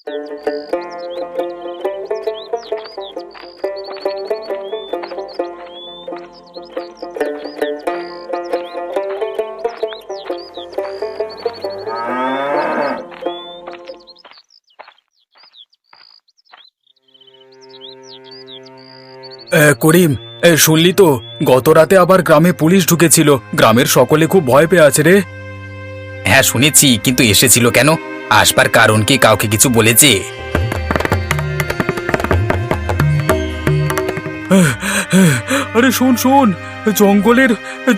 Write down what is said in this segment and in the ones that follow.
করিম, শুনলি তো গত রাতে আবার গ্রামে পুলিশ ঢুকেছিল। গ্রামের সকলে খুব ভয় পেয়ে আছে রে। হ্যাঁ শুনেছি, কিন্তু এসেছিল কেন? আসবার কারণ কি কাউকে কিছু বলেছে? আরে শোন শোন, জঙ্গলের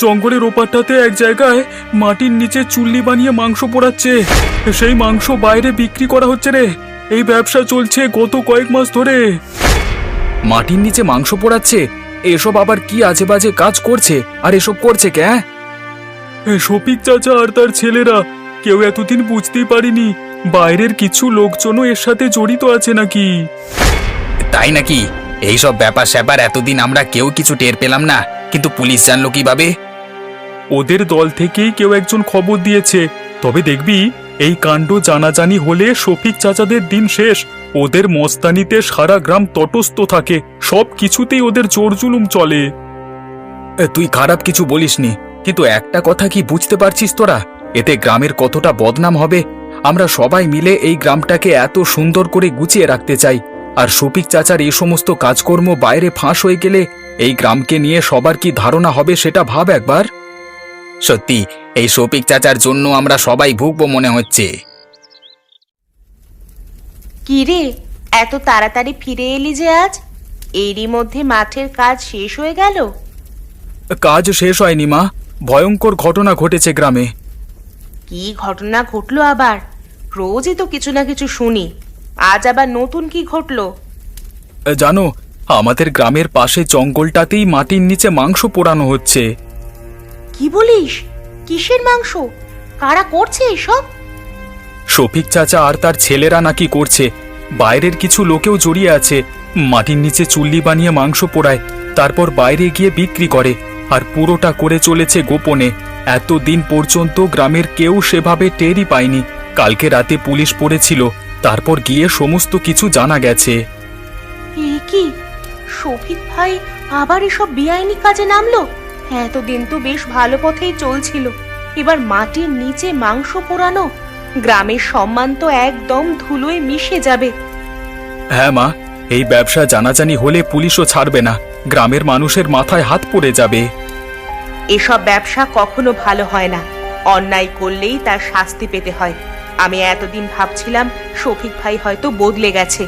জঙ্গলের ওপারটাতে এক জায়গায় মাটির নিচে চুল্লি বানিয়ে মাংস পোড়াচ্ছে। সেই মাংস বাইরে বিক্রি করা হচ্ছে রে। এই ব্যবসা চলছে গত কয়েক মাস ধরে। মাটির নিচে মাংস পোড়াচ্ছে? এসব আবার কি আজে বাজে কাজ করছে? আর এসব করছে কে? শফিক চাচা আর তার ছেলেরা। কেউ এতদিন বুঝতেই পারিনি বাইরের কিছু লোকজনও এর সাথে জড়িত আছে নাকি। তাই নাকি? এইসব ব্যাপার স্যাপার এতদিন আমরা কেউ কিছু টের পেলাম না, কিন্তু পুলিশ জানলো কিভাবে? ওদের দল থেকেই কেউ একজন খবর দিয়েছে। তবে দেখবি এই কাণ্ড জানাজানি হলে শফিক চাচাদের দিন শেষ। ওদের মস্তানিতে সারা গ্রাম তটস্থ থাকে, সব কিছুতেই ওদের জোর জুলুম চলে। তুই খারাপ কিছু বলিসনি, কিন্তু একটা কথা কি বুঝতে পারছিস তোরা? এতে গ্রামের কতটা বদনাম হবে। আমরা সবাই মিলে এই গ্রামটাকে এত সুন্দর করে গুছিয়ে রাখতে চাই, আর শফিক চাচার এই সমস্ত কাজকর্ম বাইরে ফাঁস হয়ে গেলে এই গ্রামকে নিয়ে সবার কি ধারণা হবে সেটা ভাব একবার। সত্যি এই শফিক চাচার জন্য আমরা সবাই ভুগবো মনে হচ্ছে। কি রে, এত তাড়াতাড়ি ফিরে এলি যে আজ? এরই মধ্যে মাঠের কাজ শেষ হয়ে গেল? কাজ শেষ হয়নি মা, ভয়ঙ্কর ঘটনা ঘটেছে গ্রামে। কি ঘটনা ঘটলো আবার? রোজই তো কিছু না কিছু শুনি, আজ আবার নতুন কি ঘটলো? জানো, আমাদের গ্রামের পাশে জঙ্গলটাতেই মাটির নিচে মাংস পোড়ানো হচ্ছে। কি বলিস? কিসের মাংস? কারা করছে এসব? শফিক চাচা আর তার ছেলেরা নাকি করছে। বাইরের কিছু লোকেও জড়িয়ে আছে। মাটির নিচে চুল্লি বানিয়ে মাংস পোড়ায়, তারপর বাইরে গিয়ে বিক্রি করে। আর পুরোটা করে চলেছে গোপনে। এতদিন পর্যন্ত গ্রামের কেউ সেভাবে টেরই পায়নি। কালকে রাতে পুলিশ পড়েছিল, তারপর গিয়ে সমস্ত কিছু জানা গেছে। এ কি, শফিক ভাই আবার এসব বেআইনি কাজে নামলো? এতদিন তো বেশ ভালো পথেই চলছিল, এবার মাটির নিচে মাংস পোড়ানো। গ্রামের সম্মান তো একদম ধুলোয় মিশে যাবে। হ্যাঁ মা, এই ব্যবসা জানাজানি হলে পুলিশও ছাড়বে না। গ্রামের মানুষের মাথায় হাত পড়ে যাবে। এসব ব্যবসা কখনো ভালো হয় না, অন্যায় করলেই তার শাস্তি পেতে হয়। আমি এতদিন ভাবছিলাম শফিক ভাই হয়তো বদলে গেছে,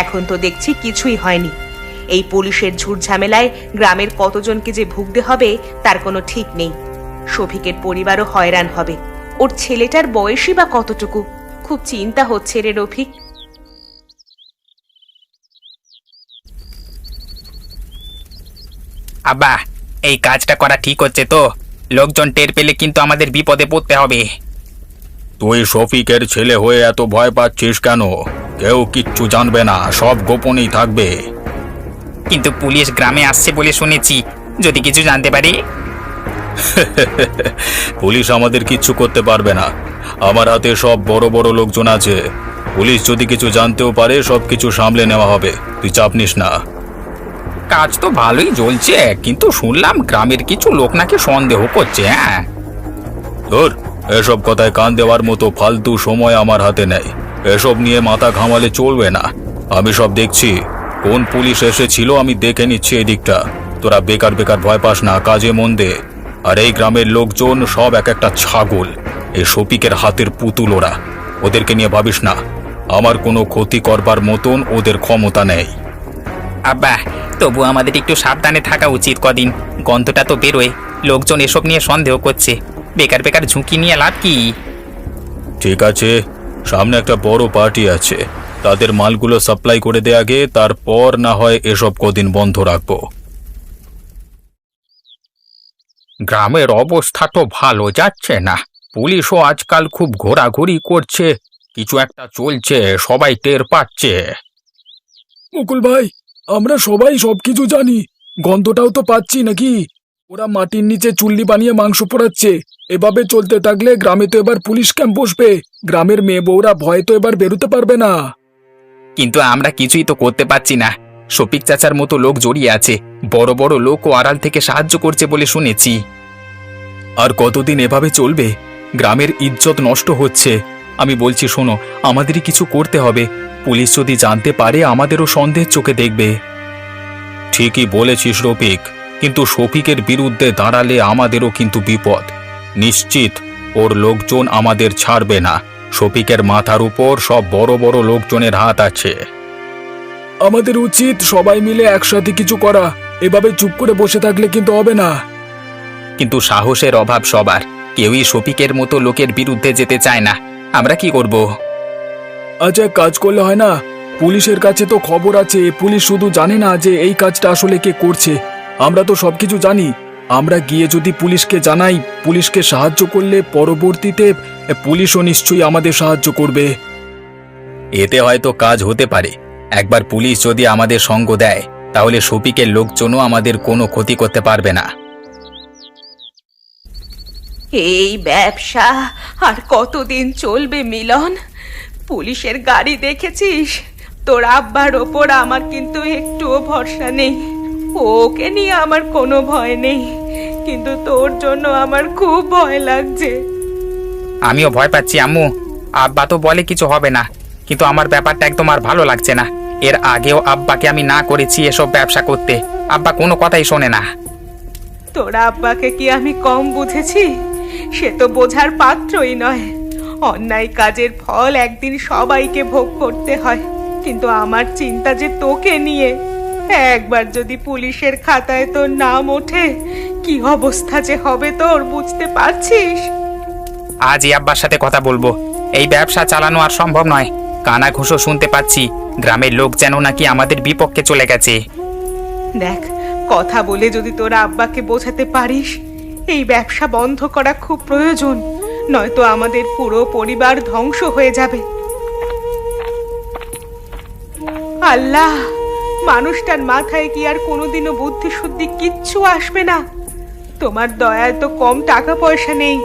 এখন তো দেখছি কিছুই হয়নি। এই পুলিশের ঝুট ঝামেলায় গ্রামের কতজনকে যে ভুগতে হবে তার কোনো ঠিক নেই। শফিকের পরিবারও হয়রান হবে। ওর ছেলেটার বয়সই বা কতটুকু? খুব চিন্তা হচ্ছে রে রফিক। আব্বা, এই কাজটা করা ঠিক হচ্ছে তো? লোকজন টের পেলে কিন্তু আমাদের বিপদে পড়তে হবে। তুই শফিকের ছেলে হয়ে এত ভয় পাচ্ছিস কেন? কেউ কিচ্ছু জানবে না, সব গোপনেই থাকবে। কিন্তু পুলিশ গ্রামে আসছে বলে শুনেছি, যদি কিছু জানতে পারি? পুলিশ আমাদের কিচ্ছু করতে পারবে না। আমার হাতে সব বড় বড় লোকজন আছে। পুলিশ যদি কিছু জানতেও পারে, সবকিছু সামলে নেওয়া হবে। তুই চাপ নিস না। কাজ তো ভালোই চলছে, কিন্তু শুনলাম গ্রামের কিছু লোক নাকি সন্দেহ করছে। হ্যাঁ, ধুর, এসব কথায় কান দেওয়ার মতো ফালতু সময় আমার হাতে নেই। এসব নিয়ে মাথা ঘামালে চলবে না। আমি সব দেখছি। কোন পুলিশ এসেছিল আমি দেখে নিচ্ছি এদিকটা। তোরা বেকার বেকার ভয় পাস না, কাজে মন দে। আর এই গ্রামের লোকজন সব এক একটা ছাগল। এই শফিকের হাতের পুতুল ওরা। ওদেরকে নিয়ে ভাবিস না। আমার কোনো ক্ষতি করবার মতন ওদের ক্ষমতা নেই। আব্বা, তবু আমাদের একটু সাবধানে থাকা উচিত। কদিন গন্ধটা তো বেরোয়, লোকজন এসব নিয়ে সন্দেহ করছে। বেকার বেকার ঝুঁকি নিয়ে লাভ কি? ঠিক আছে, সামনে একটা বড় পার্টি আছে, তাদের মালগুলো সাপ্লাই করে দে আগে, তারপর না হয় এসব কদিন বন্ধ রাখবো। গ্রামের অবস্থা তো ভালো যাচ্ছে না। পুলিশও আজকাল খুব ঘোরাঘুরি করছে। কিছু একটা চলছে, সবাই টের পাচ্ছে। মুকুল ভাই, আমরা সবাই সবকিছু জানি। গন্ধটাও তো পাচ্ছি নাকি? ওরা মাটির নিচে চুল্লি বানিয়ে মাংস পোড়াচ্ছে। এভাবে চলতে থাকলে গ্রামে তো এবার পুলিশ ক্যাম্প বসবে। গ্রামের মেয়ে বউরা ভয়ে তো এবার বেরোতে পারবে না। কিন্তু আমরা কিছুই তো করতে পারছি না। শফিক চাচার মতো লোক জড়িয়ে আছে, বড় বড় লোকও আড়াল থেকে সাহায্য করছে বলে শুনেছি। আর কতদিন এভাবে চলবে? গ্রামের ইজ্জত নষ্ট হচ্ছে। আমি বলছি শোনো, আমাদেরই কিছু করতে হবে। পুলিশ যদি জানতে পারে আমাদেরও সন্দেহের চোখে দেখবে। ঠিকই বলেছিস রফিক, কিন্তু শফিকের বিরুদ্ধে দাঁড়ালে আমাদেরও কিন্তু বিপদ। নিশ্চিত ওর লোকজন আমাদের ছাড়বে না। শফিকের মাথার উপর সব বড় বড় লোকজনের হাত আছে। আমাদের উচিত সবাই মিলে একসাথে কিছু করা। এভাবে চুপ করে বসে থাকলে কিন্তু হবে না। কিন্তু সাহসের অভাব সবার, কেউই শফিকের মতো লোকের বিরুদ্ধে যেতে চায় না। আমরা কি করব? আচ্ছা, এক কাজ করলে হয় না? পুলিশের কাছে তো খবর আছে, পুলিশ শুধু জানে না যে এই কাজটা আসলে কে করছে। আমরা তো সবকিছু জানি। আমরা গিয়ে যদি পুলিশকে জানাই, পুলিশকে সাহায্য করলে পরবর্তীতে পুলিশও নিশ্চয়ই আমাদের সাহায্য করবে। এতে হয়তো কাজ হতে পারে। একবার পুলিশ যদি আমাদের সঙ্গ দেয়, তাহলে শফিকের লোকজনও আমাদের কোনো ক্ষতি করতে পারবে না। এই ব্যবসা আর কতদিন চলবে মিলন? পুলিশের গাড়ি দেখেছিস? তোর আব্বার ওপর আমার কিন্তু একটুও ভরসা নেই। ওকে নিয়ে আমার কোনো ভয় নেই, কিন্তু তোর জন্য আমার খুব ভয় লাগছে। আমিও ভয় পাচ্ছি আম্মু। আব্বা তো বলে কিছু হবে না, কিন্তু আমার ব্যাপারটা একদম আর ভালো লাগছে না। এর আগেও আব্বাকে আমি না করেছি এসব ব্যবসা করতে, আব্বা কোনো কথাই শোনে না। তোর আব্বাকে কি আমি কম বুঝেছি? সে তো বোঝার পাত্রই নয়। অন্যায় কাজের ফল একদিন সবাইকে ভোগ করতে হয়, কিন্তু আমার চিন্তা যে তোকে নিয়ে। একবার যদি পুলিশের খাতায় তোর নাম ওঠে, কি অবস্থা যে হবে তোর বুঝতে পারছিস? আজই আব্বার সাথে কথা বলবো। এই ব্যবসা চালানো আর সম্ভব নয়। কানা ঘুষো শুনতে পাচ্ছি, গ্রামের লোক যেন নাকি আমাদের বিপক্ষে চলে গেছে। দেখ, কথা বলে যদি তোর আব্বাকে বোঝাতে পারিস এই ব্যবসা বন্ধ করা খুব প্রয়োজন, নয়তো আমাদের পুরো পরিবার ধ্বংস হয়ে যাবে। আল্লাহ, মানুষটার মাথায় কি আর কোনোদিনও বুদ্ধি শুদ্ধি কিচ্ছু আসবে না? তোমার দয়ায় তো কম টাকা পয়সা নেই,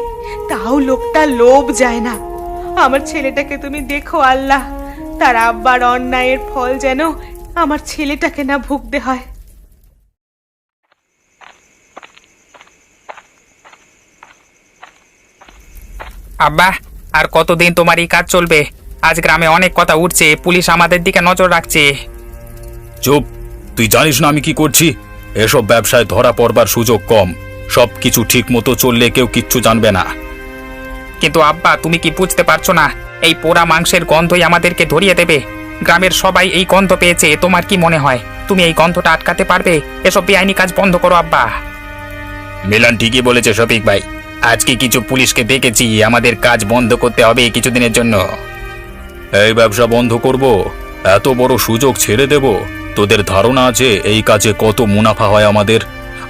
তাও লোকটা লোভ যায় না। আমার ছেলেটাকে তুমি দেখো আল্লাহ, তার আব্বার অন্যায়ের ফল যেন আমার ছেলেটাকে না ভুগতে হয়। আব্বা, আর কতদিন তোমার এই কাজ চলবে? আজ গ্রামে অনেক কথা উঠছে, পুলিশ আমাদের দিকে নজর রাখছে। চুপ! তুই জানিস না আমি কি করছি? এসব ব্যবসায় ধরা পড়বার সুযোগ কম। সবকিছু ঠিক মতো চললে কেউ কিচ্ছু জানবে না। কিন্তু আব্বা, তুমি কি বুঝতে পারছো না? এই পোড়া মাংসের গন্ধই আমাদেরকে ধরিয়ে দেবে। গ্রামের সবাই এই গন্ধ পেয়েছে। তোমার কি মনে হয় তুমি এই গন্ধটা আটকাতে পারবে? এসব বেআইনি কাজ বন্ধ করো আব্বা। মিলন ঠিকই বলেছে শফিক ভাই। আজকে কিছু পুলিশকে দেখেছি, আমাদের কাজ বন্ধ করতে হবে কিছুদিনের জন্য। এই ব্যবসা বন্ধ করব? এত বড় সুযোগ ছেড়ে দেব? তোদের ধারণা আছে এই কাজে কত মুনাফা হয় আমাদের?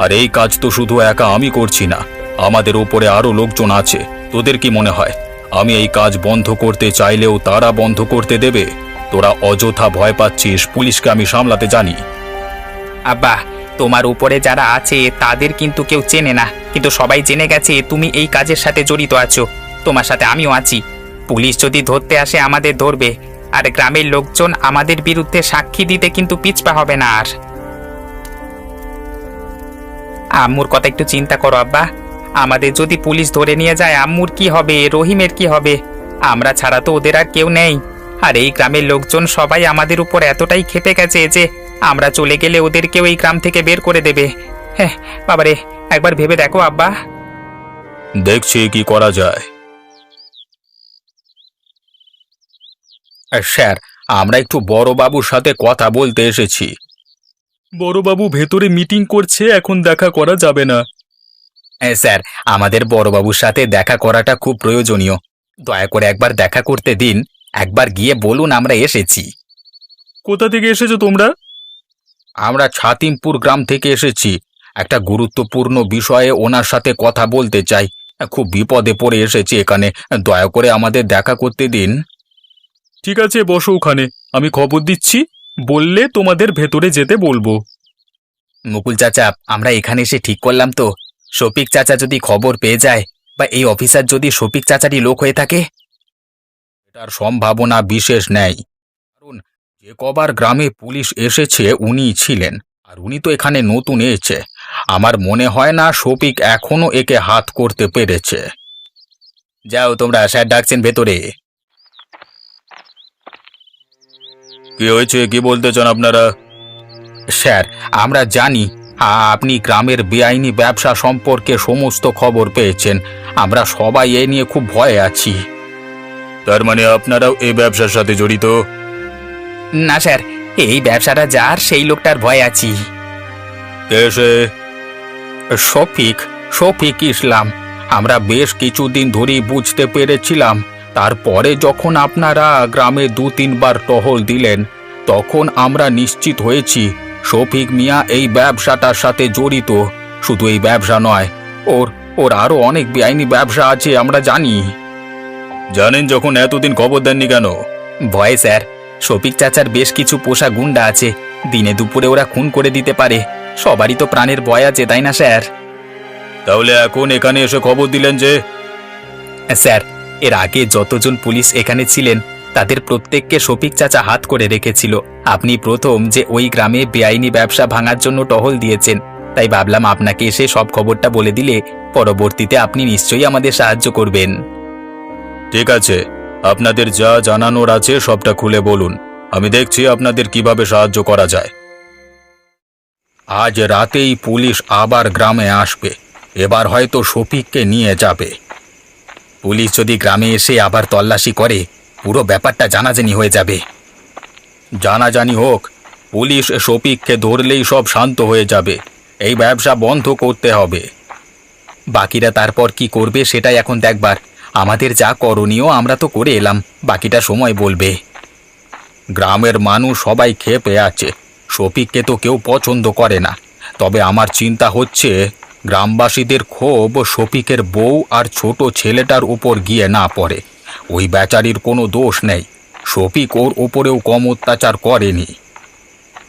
আর এই কাজ তো শুধু একা আমি করছি না, আমাদের উপরে আরো লোকজন আছে। তোদের কি মনে হয় আমি এই কাজ বন্ধ করতে চাইলেও তারা বন্ধ করতে দেবে? তোরা অযথা ভয় পাচ্ছিস, পুলিশকে আমি সামলাতে জানি। আব্বা, তোমার উপরে যারা আছে তাদের কিন্তু কেউ চেনে না, কিন্তু সবাই জেনে গেছে তুমি এই কাজের সাথে জড়িত আছো। তোমার সাথে আমিও আছি। পুলিশ যদি ধরতে আসে আমাদের ধরবে, আর গ্রামের লোকজন আমাদের বিরুদ্ধে সাক্ষী দিতে কিন্তু পিছপা হবে না আর। আম্মুর কথা একটু চিন্তা করো আব্বা। আমাদের যদি পুলিশ ধরে নিয়ে যায়, আম্মুর কি হবে? রহিমের কি হবে? আমরা ছাড়া তো ওদের আর কেউ নেই। আর এই গ্রামের লোকজন সবাই আমাদের উপর এতটাই ক্ষেপে গেছে যে আমরা চলে গেলে ওদেরকেও এই গ্রাম থেকে বের করে দেবে। হ্যাঁ বাবারে, একবার ভেবে দেখো আব্বা। দেখছি কি করা যায়। স্যার, আমরা একটু বড়বাবুর সাথে কথা বলতে এসেছি। বড়বাবু ভেতরে মিটিং করছে, এখন দেখা করা যাবে না। স্যার, আমাদের বড়বাবুর সাথে দেখা করাটা খুব প্রয়োজনীয়। দয়া করে একবার দেখা করতে দিন। একবার গিয়ে বলুন আমরা এসেছি। কোথা থেকে এসেছো তোমরা? আমরা ছাতিমপুর গ্রাম থেকে এসেছি। একটা গুরুত্বপূর্ণ বিষয়ে ওনার সাথে কথা বলতে চাই। খুব বিপদে পড়ে এসেছি এখানে, দয়া করে আমাদের দেখা করতে দিন। ঠিক আছে, বসো ওখানে, আমি খবর দিচ্ছি। বললে তোমাদের ভেতরে যেতে বলবো। মুকুল চাচা, আমরা এখানে এসে ঠিক করলাম তো? শফিক চাচা যদি খবর পেয়ে যায়, বা এই অফিসার যদি শফিক চাচারই লোক হয়ে থাকে? এটার সম্ভাবনা বিশেষ নেই, কারণ যে কবার গ্রামে পুলিশ এসেছে উনিই ছিলেন, আর উনি তো এখানে নতুন এসেছে। আমার মনে হয় না শফিক এখনো একে হাত করতে পেরেছে। যাও তোমরা, স্যার ডাকছেন ভেতরে। কি হয়েছে, কি বলতে চান আপনারা? স্যার, আমরা জানি আপনি গ্রামের বেআইনি ব্যবসা সম্পর্কে সমস্ত খবর পেয়েছেন। আমরা সবাই এ নিয়ে খুব ভয়ে আছি। তার মানে আপনারাও এই ব্যবসার সাথে জড়িত? না স্যার, এই ব্যবসাটা যার সেই লোকটার ভয় আছি। কে সে? শফিক, শফিক ইসলাম। আমরা বেশ কিছুদিন ধরেই বুঝতে পেরেছিলাম। তারপরে যখন আপনারা গ্রামে 2-3 বার টহল দিলেন, তখন আমরা নিশ্চিত হয়েছি শফিক মিয়া এই ব্যবসাটার সাথে জড়িত। শুধু এই ব্যবসা নয়, ওর ওর আরো অনেক বেআইনি ব্যবসা আছে আমরা জানি। জানেন যখন এতদিন খবর দেননি কেন? ভয় স্যার, শফিক চাচার বেশ কিছু পোষা গুন্ডা আছে, দিনে দুপুরে ওরা খুন করে দিতে পারে। সবারই তো প্রাণের ভয় আছে, তাই না স্যার? তাহলে এখন এখানে এসে খবর দিলেন যে? স্যার, এর আগে যতজন পুলিশ এখানে ছিলেন তাদের প্রত্যেককে শফিক চাচা হাত করে রেখেছিল। আপনি প্রথম যে ওই গ্রামে বেআইনি ব্যবসা ভাঙার জন্য টহল দিয়েছেন, তাই ভাবলাম আপনাকে এসে সব খবরটা বলে দিলে পরবর্তীতে আপনি নিশ্চয়ই আমাদের সাহায্য করবেন। ঠিক আছে, আপনাদের যা জানানোর আছে সবটা খুলে বলুন, আমি দেখছি আপনাদের কিভাবে সাহায্য করা যায়। আজ রাতেই পুলিশ আবার গ্রামে আসবে। এবার হয়তো শফিককে নিয়ে যাবে। পুলিশ যদি গ্রামে এসে আবার তল্লাশি করে, পুরো ব্যাপারটা জানাজানি হয়ে যাবে। জানাজানি হোক, পুলিশ শফিককে ধরলেই সব শান্ত হয়ে যাবে। এই ব্যবসা বন্ধ করতে হবে। বাকিরা তারপর কি করবে সেটাই এখন দেখবার। আমাদের যা করণীয় আমরা তো করে এলাম, বাকিটা সময় বলবে। গ্রামের মানুষ সবাই ক্ষেপে আছে। শফিককে তো কেউ পছন্দ করে না। তবে আমার চিন্তা হচ্ছে গ্রামবাসীদের ক্ষোভ শফিকের বউ আর ছোট ছেলেটার উপর গিয়ে না পড়ে। ওই বেচারির কোনো দোষ নেই। শফিক ওর ওপরেও কম অত্যাচার করেনি।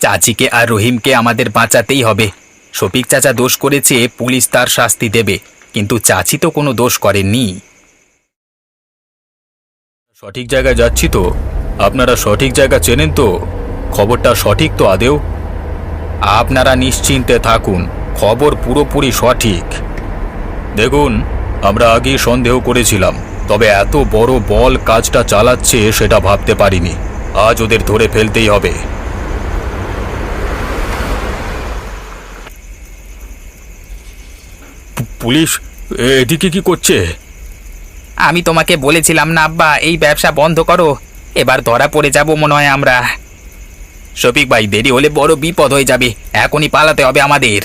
চাচিকে আর রহিমকে আমাদের বাঁচাতেই হবে। শফিক চাচা দোষ করেছে, পুলিশ তার শাস্তি দেবে, কিন্তু চাচি তো কোনো দোষ করেননি। সঠিক জায়গায় যাচ্ছি তো? আপনারা সঠিক জায়গা চেনেন তো? খবরটা সঠিক তো আদেও? আপনারা নিশ্চিন্তে থাকুন, খবর পুরোপুরি সঠিক। দেখুন, আমরা আগেই সন্দেহ করেছিলাম, তবে এত বড় বল কাজটা চালাচ্ছে সেটা ভাবতে পারিনি। আজ ওদের ধরে ফেলতেই হবে। পুলিশ এদিকে কি করছে? আমি তোমাকে বলেছিলাম না আব্বা, এই ব্যবসা বন্ধ করো। এবার ধরা পড়ে যাব মনে হয় আমরা। শফিক ভাই, দেরি হলে বড় বিপদ হয়ে যাবে। এখনই পালাতে হবে আমাদের।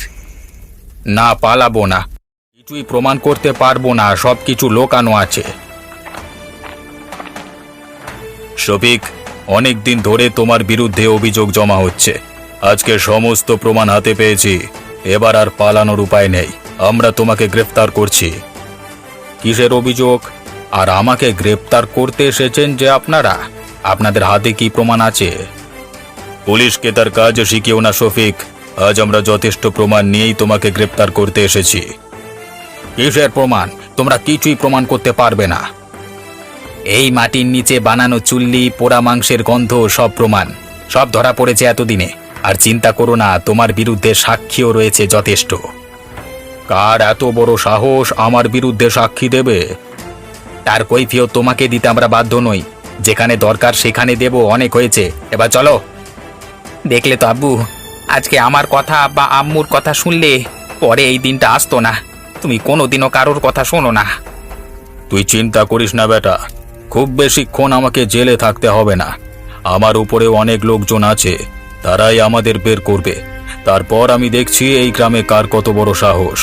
না, পালাবো না। কিছুই প্রমাণ করতে পারবো না, সব কিছু লোকানো আছে। শফিক, অনেক দিন ধরে তোমার বিরুদ্ধে অভিযোগ জমা হচ্ছে। আজকে সমস্ত প্রমাণ হাতে পেয়েছি। এবার আর পালানোর উপায় নেই। আমরা তোমাকে গ্রেফতার করছি। কিসের অভিযোগ? আর আমাকে গ্রেপ্তার করতে এসেছেন যে আপনারা? আপনাদের হাতে কি প্রমাণ আছে? পুলিশকে তার কাজ শিখিও না শফিক। আজ আমরা যথেষ্ট প্রমাণ নিয়েই তোমাকে গ্রেপ্তার করতে এসেছি। কিসের প্রমাণ? তোমরা কিছুই প্রমাণ করতে পারবে না। এই মাটির নিচে বানানো চুল্লি, পোড়া মাংসের গন্ধ, সব প্রমাণ, সব ধরা পড়েছে এতদিনে। আর চিন্তা করো না, তোমার বিরুদ্ধে সাক্ষীও রয়েছে যথেষ্ট। কার এত বড় সাহস আমার বিরুদ্ধে সাক্ষী দেবে? তার কৈফিয়ত তোমাকে দিতে আমরা বাধ্য নই। যেখানে দরকার সেখানে দেব, অনেক হয়েছে। এবার চলো। দেখলে তো আব্বু, আজকে আমার কথা বা আম্মুর কথা শুনলে পরে এই দিনটা আসতো না। তুমি কোনোদিনও কারোর কথা শোনো না। তুই চিন্তা করিস না বেটা, খুব বেশিক্ষণ আমাকে জেলে থাকতে হবে না। আমার উপরেও অনেক লোকজন আছে, তারাই আমাদের বের করবে। তারপর আমি দেখছি এই গ্রামে কার কত বড় সাহস।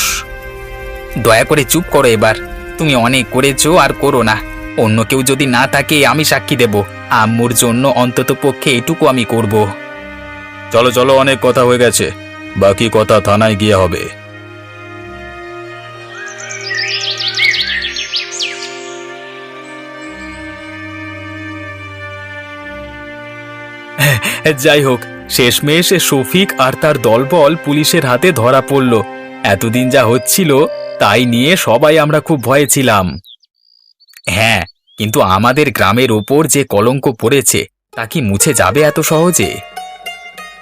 দয়া করে চুপ করো এবার। তুমি অনেক করেছো, আর করো না। অন্য কেউ যদি না থাকে আমি সাক্ষী দেব। আম্মুর জন্য অন্তত পক্ষে এটুকু আমি করব। চলো চলো, অনেক কথা হয়ে গেছে, বাকি কথা থানায় গিয়ে হবে। যাই হোক, শেষমেশ শফিক আর তার দলবল পুলিশের হাতে ধরা পড়ল। এতদিন যা হচ্ছিল তাই নিয়ে সবাই আমরা খুব ভয়ে ছিলাম। হ্যাঁ, কিন্তু আমাদের গ্রামের ওপর যে কলঙ্ক পড়েছে তা কি মুছে যাবে এত সহজে?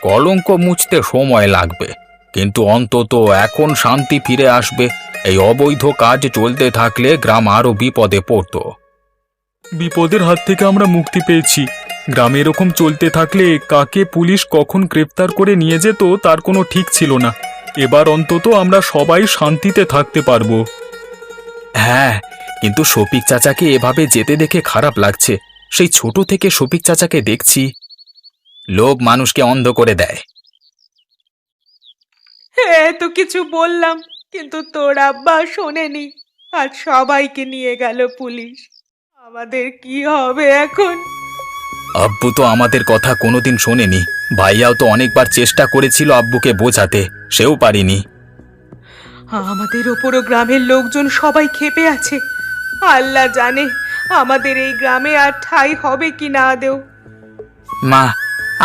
কলঙ্ক মুছতে সময় লাগবে, কিন্তু অন্তত এখন শান্তি ফিরে আসবে। এই অবৈধ কাজ চলতে থাকলে গ্রাম আরো বিপদে পড়তো। বিপদের হাত থেকে আমরা মুক্তি পেয়েছি। গ্রামে এরকম চলতে থাকলে কাকে পুলিশ কখন গ্রেপ্তার করে নিয়ে যেত তার কোনো ঠিক ছিল না। এবার অন্তত আমরা সবাই শান্তিতে থাকতে পারবো। হ্যাঁ, কিন্তু শফিক চাচাকে এভাবে যেতে দেখে খারাপ লাগছে। সেই ছোট থেকে শফিক চাচাকে দেখছি। লোভ মানুষকে অন্ধ করে দেয়। তো কিছু বললাম, কিন্তু তোর আব্বা শোনেনি, আর সবাইকে নিয়ে গেল পুলিশ। আমাদের কি হবে এখন? আব্বু তো আমাদের কথা কোনোদিন শোনেনি। ভাইয়াও তো অনেকবার চেষ্টা করেছিল আব্বুকে বোঝাতে, সেও পারিনি। আমাদের ওপরও গ্রামের লোকজন সবাই ক্ষেপে আছে। আল্লাহ জানে আমাদের এই গ্রামে আর ঠাঁই হবে কি না আদেও। মা,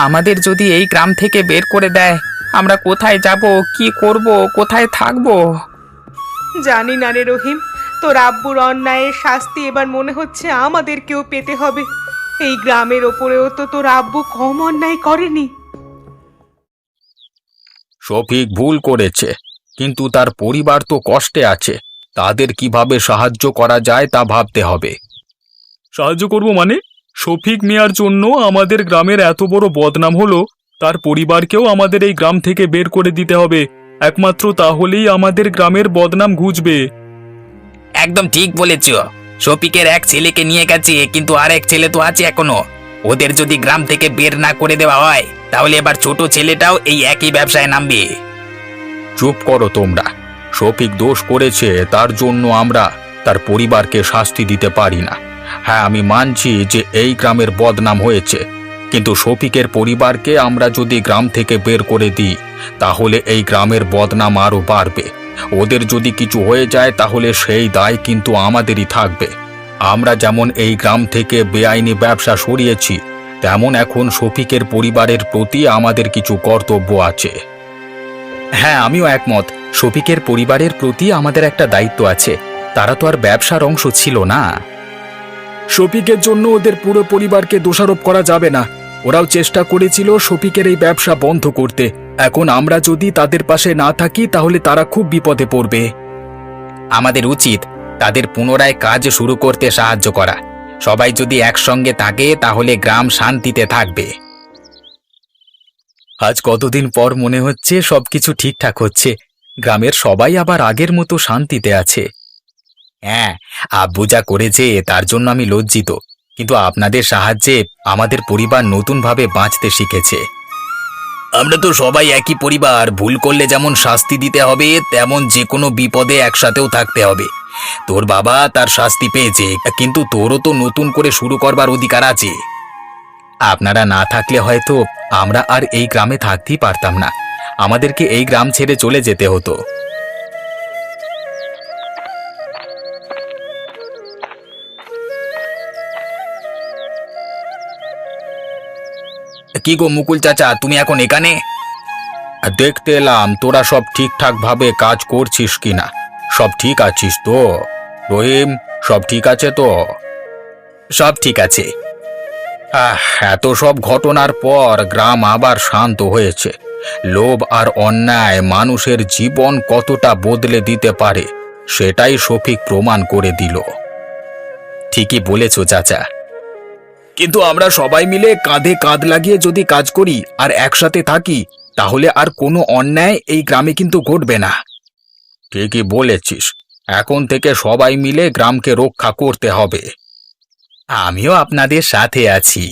আমাদের যদি এই গ্রাম থেকে বের করে দেয়, আমরা কোথায় যাব, কি করব, কোথায় থাকবো? জানি না রে রহিম, তোর আব্বুর অন্যায়ের শাস্তি এবার মনে হচ্ছে আমাদেরকেও পেতে হবে। এই গ্রামের ওপরেও তো তোর আব্বু কম অন্যায় করেনি। শফিক ভুল করেছে, কিন্তু তার পরিবার তো কষ্টে আছে। তাদের কিভাবে সাহায্য করা যায় তা ভাবতে হবে। সাহায্য করব মানে? শফিক মিয়ার জন্য আমাদের গ্রামের এত বড় বদনাম হলো, তার পরিবারকেও আমাদের এই গ্রাম থেকে বের করে দিতে হবে। একমাত্র তাহলেই আমাদের গ্রামের বদনাম ঘুচবে। একদম ঠিক বলেছ। শফিকের এক ছেলেকে নিয়ে গেছে, কিন্তু আর এক ছেলে তো আছে এখনো। ওদের যদি গ্রাম থেকে বের না করে দেওয়া হয়, তাহলে এবার ছোট ছেলেটাও এই একই ব্যবসায় নামবে। চুপ করো তোমরা। শফিক দোষ করেছে, তার জন্য আমরা তার পরিবারকে শাস্তি দিতে পারি না। হ্যাঁ, আমি মানছি যে এই গ্রামের বদনাম হয়েছে, কিন্তু শফিকের পরিবারকে আমরা যদি গ্রাম থেকে বের করে দিই, তাহলে এই গ্রামের বদনাম আরও বাড়বে। ওদের যদি কিছু হয়ে যায় তাহলে সেই দায় কিন্তু আমাদেরই থাকবে। আমরা যেমন এই গ্রাম থেকে বেআইনি ব্যবসা সরিয়েছি, তেমন এখন শফিকের পরিবারের প্রতি আমাদের কিছু কর্তব্য আছে। হ্যাঁ, আমিও একমত। শফিকের পরিবারের প্রতি আমাদের একটা দায়িত্ব আছে। তারা তো আর ব্যবসার অংশ ছিল না। শফিকের জন্য ওদের পুরো পরিবারকে দোষারোপ করা যাবে না। ওরাও চেষ্টা করেছিল শফিকের এই ব্যবসা বন্ধ করতে। এখন আমরা যদি তাদের পাশে না থাকি তাহলে তারা খুব বিপদে পড়বে। আমাদের উচিত তাদের পুনরায় কাজ শুরু করতে সাহায্য করা। সবাই যদি একসঙ্গে থাকে তাহলে গ্রাম শান্তিতে থাকবে। আজ কতদিন পর মনে হচ্ছে সবকিছু ঠিকঠাক হচ্ছে। গ্রামের সবাই আবার আগের মতো শান্তিতে আছে। হ্যাঁ, আব্বু যা করেছে তার জন্য আমি লজ্জিত, কিন্তু আপনাদের সাহায্যে আমাদের পরিবার নতুনভাবে বাঁচতে শিখেছে। আমরা তো সবাই একই পরিবার। ভুল করলে যেমন শাস্তি দিতে হবে, তেমন যে কোনো বিপদে একসাথেও থাকতে হবে। তোর বাবা তার শাস্তি পেয়েছে, কিন্তু তোরও তো নতুন করে শুরু করবার অধিকার আছে। আপনারা না থাকলে হয়তো আমরা আর এই গ্রামে থাকতেই পারতাম না। আমাদেরকে এই গ্রাম ছেড়ে চলে যেতে হতো। কি গো মুকুল চাচা, তুমি এখন এখানে? দেখতে এলাম তোরা সব ঠিকঠাক ভাবে কাজ করছিস কিনা। সব ঠিক আছিস তো রহিম? সব ঠিক আছে তো? সব ঠিক আছে। এত সব ঘটনার পর গ্রাম আবার শান্ত হয়েছে। লোভ আর অন্যায় মানুষের জীবন কতটা বদলে দিতে পারে, সেটাই শফিক প্রমাণ করে দিল। ঠিকই বলেছ চাচা। কিন্তু আমরা সবাই মিলে কাঁধে কাঁধ লাগিয়ে যদি কাজ করি আর একসাথে থাকি, তাহলে আর কোনো অন্যায় এই গ্রামে কিন্তু ঘটবে না। ঠিকই বলেছিস। এখন থেকে সবাই মিলে গ্রামকে রক্ষা করতে হবে। আমিও আপনাদের সাথে আছি।